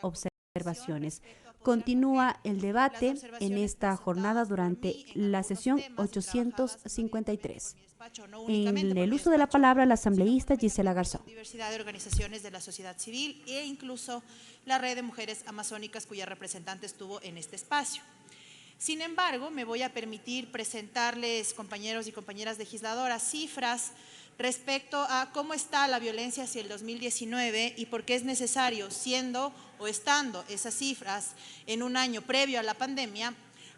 observaciones. Continúa el debate en esta jornada durante la sesión 853. En el uso de la palabra, la asambleísta Gisela Garzón. Diversidad de organizaciones de la sociedad civil e incluso la Red de Mujeres Amazónicas, cuya representante estuvo en este espacio. Sin embargo, me voy a permitir presentarles, compañeros y compañeras legisladoras, cifras respecto a cómo está la violencia hacia el 2019 y por qué es necesario, siendo o estando esas cifras en un año previo a la pandemia,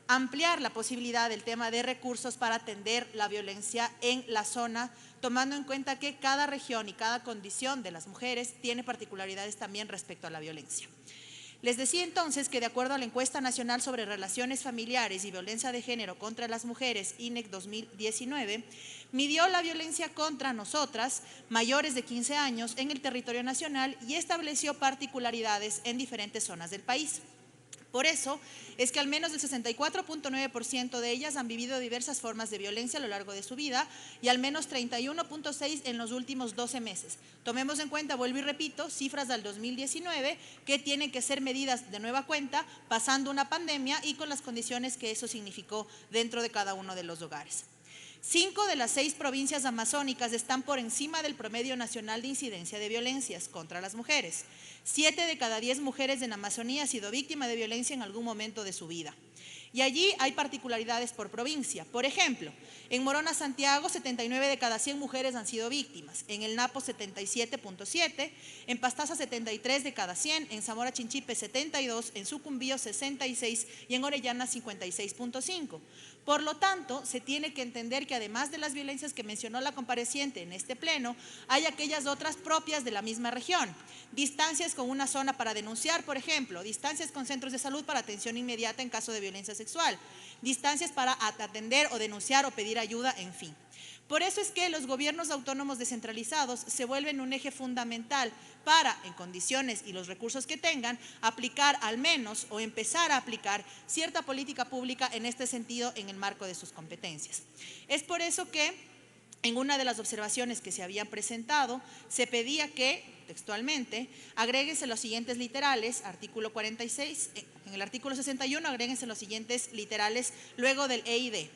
ampliar la posibilidad del tema de recursos para atender la violencia en la zona, tomando en cuenta que cada región y cada condición de las mujeres tiene particularidades también respecto a la violencia. Les decía entonces que de acuerdo a la encuesta nacional sobre relaciones familiares y violencia de género contra las mujeres, INEC 2019, midió la violencia contra nosotras, mayores de 15 años, en el territorio nacional y estableció particularidades en diferentes zonas del país. Por eso es que al menos el 64.9% de ellas han vivido diversas formas de violencia a lo largo de su vida y al menos 31.6% en los últimos 12 meses. Tomemos en cuenta, vuelvo y repito, cifras del 2019 que tienen que ser medidas de nueva cuenta, pasando una pandemia y con las condiciones que eso significó dentro de cada uno de los hogares. 5 de las 6 provincias amazónicas están por encima del promedio nacional de incidencia de violencias contra las mujeres. 7 de cada 10 mujeres en Amazonía han sido víctimas de violencia en algún momento de su vida. Y allí hay particularidades por provincia. Por ejemplo, en Morona, Santiago, 79 de cada 100 mujeres han sido víctimas. En el Napo, 77.7. En Pastaza, 73 de cada 100. En Zamora Chinchipe, 72. En Sucumbío, 66. Y en Orellana, 56.5. Por lo tanto, se tiene que entender que además de las violencias que mencionó la compareciente en este pleno, hay aquellas otras propias de la misma región. Distancias con una zona para denunciar, por ejemplo, distancias con centros de salud para atención inmediata en caso de violencia sexual, distancias para atender o denunciar o pedir ayuda, en fin. Por eso es que los gobiernos autónomos descentralizados se vuelven un eje fundamental para, en condiciones y los recursos que tengan, aplicar al menos o empezar a aplicar cierta política pública en este sentido en el marco de sus competencias. Es por eso que en una de las observaciones que se habían presentado, se pedía que, textualmente, agréguense los siguientes literales, artículo 46, en el artículo 61 agréguense los siguientes literales luego del EID.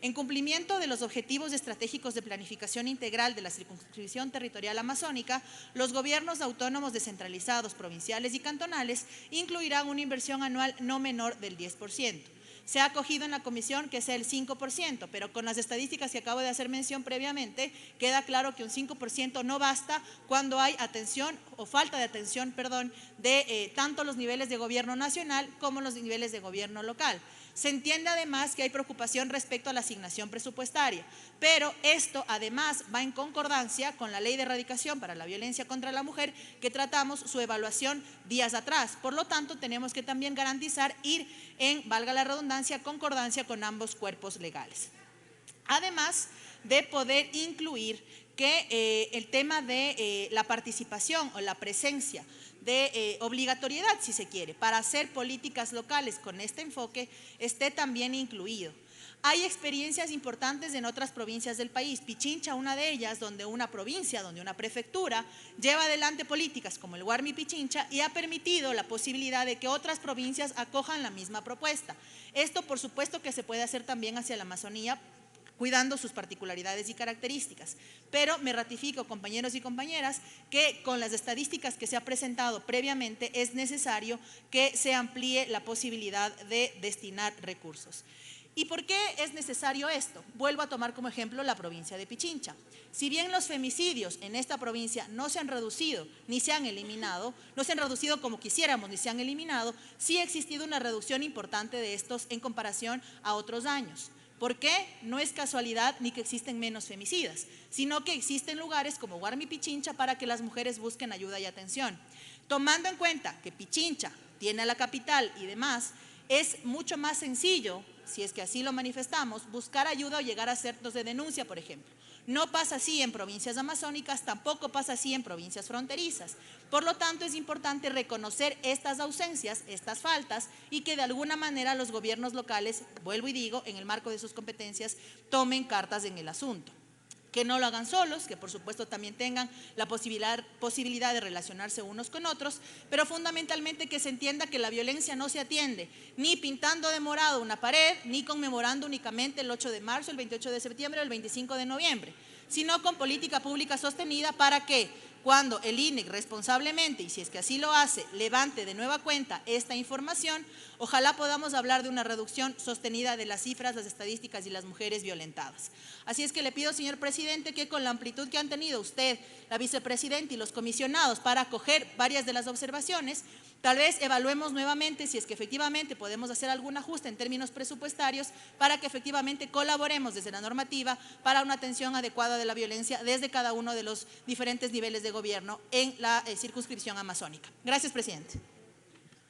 En cumplimiento de los objetivos estratégicos de planificación integral de la circunscripción territorial amazónica, los gobiernos autónomos descentralizados, provinciales y cantonales incluirán una inversión anual no menor del 10%. Se ha acogido en la comisión que sea el 5%, pero con las estadísticas que acabo de hacer mención previamente, queda claro que un 5% no basta cuando hay atención o falta de atención, de tanto los niveles de gobierno nacional como los niveles de gobierno local. Se entiende además que hay preocupación respecto a la asignación presupuestaria, pero esto además va en concordancia con la Ley de Erradicación para la Violencia contra la Mujer, que tratamos su evaluación días atrás. Por lo tanto, tenemos que también garantizar ir en, valga la redundancia, concordancia con ambos cuerpos legales. Además de poder incluir que el tema de la participación o la presencia de obligatoriedad, si se quiere, para hacer políticas locales con este enfoque, esté también incluido. Hay experiencias importantes en otras provincias del país. Pichincha, una de ellas, donde una provincia, donde una prefectura lleva adelante políticas como el Guarmi Pichincha y ha permitido la posibilidad de que otras provincias acojan la misma propuesta. Esto, por supuesto, que se puede hacer también hacia la Amazonía, cuidando sus particularidades y características. Pero me ratifico, compañeros y compañeras, que con las estadísticas que se ha presentado previamente es necesario que se amplíe la posibilidad de destinar recursos. ¿Y por qué es necesario esto? Vuelvo a tomar como ejemplo la provincia de Pichincha. Si bien los femicidios en esta provincia no se han reducido ni se han eliminado, no se han reducido como quisiéramos ni se han eliminado, sí ha existido una reducción importante de estos en comparación a otros años. ¿Por qué? No es casualidad ni que existen menos femicidas, sino que existen lugares como Guarmi Pichincha para que las mujeres busquen ayuda y atención. Tomando en cuenta que Pichincha tiene a la capital y demás, es mucho más sencillo, si es que así lo manifestamos, buscar ayuda o llegar a centros de denuncia, por ejemplo. No pasa así en provincias amazónicas, tampoco pasa así en provincias fronterizas. Por lo tanto, es importante reconocer estas ausencias, estas faltas, y que de alguna manera los gobiernos locales, vuelvo y digo, en el marco de sus competencias, tomen cartas en el asunto. que no lo hagan solos, que por supuesto también tengan la posibilidad de relacionarse unos con otros, pero fundamentalmente que se entienda que la violencia no se atiende ni pintando de morado una pared, ni conmemorando únicamente el 8 de marzo, el 28 de septiembre o el 25 de noviembre, sino con política pública sostenida para que cuando el INEC responsablemente, y si es que así lo hace, levante de nueva cuenta esta información, ojalá podamos hablar de una reducción sostenida de las cifras, las estadísticas y las mujeres violentadas. Así es que le pido, señor presidente, que con la amplitud que han tenido usted, la vicepresidenta y los comisionados para acoger varias de las observaciones, tal vez evaluemos nuevamente si es que efectivamente podemos hacer algún ajuste en términos presupuestarios para que efectivamente colaboremos desde la normativa para una atención adecuada de la violencia desde cada uno de los diferentes niveles de gobierno en la circunscripción amazónica. Gracias, presidente.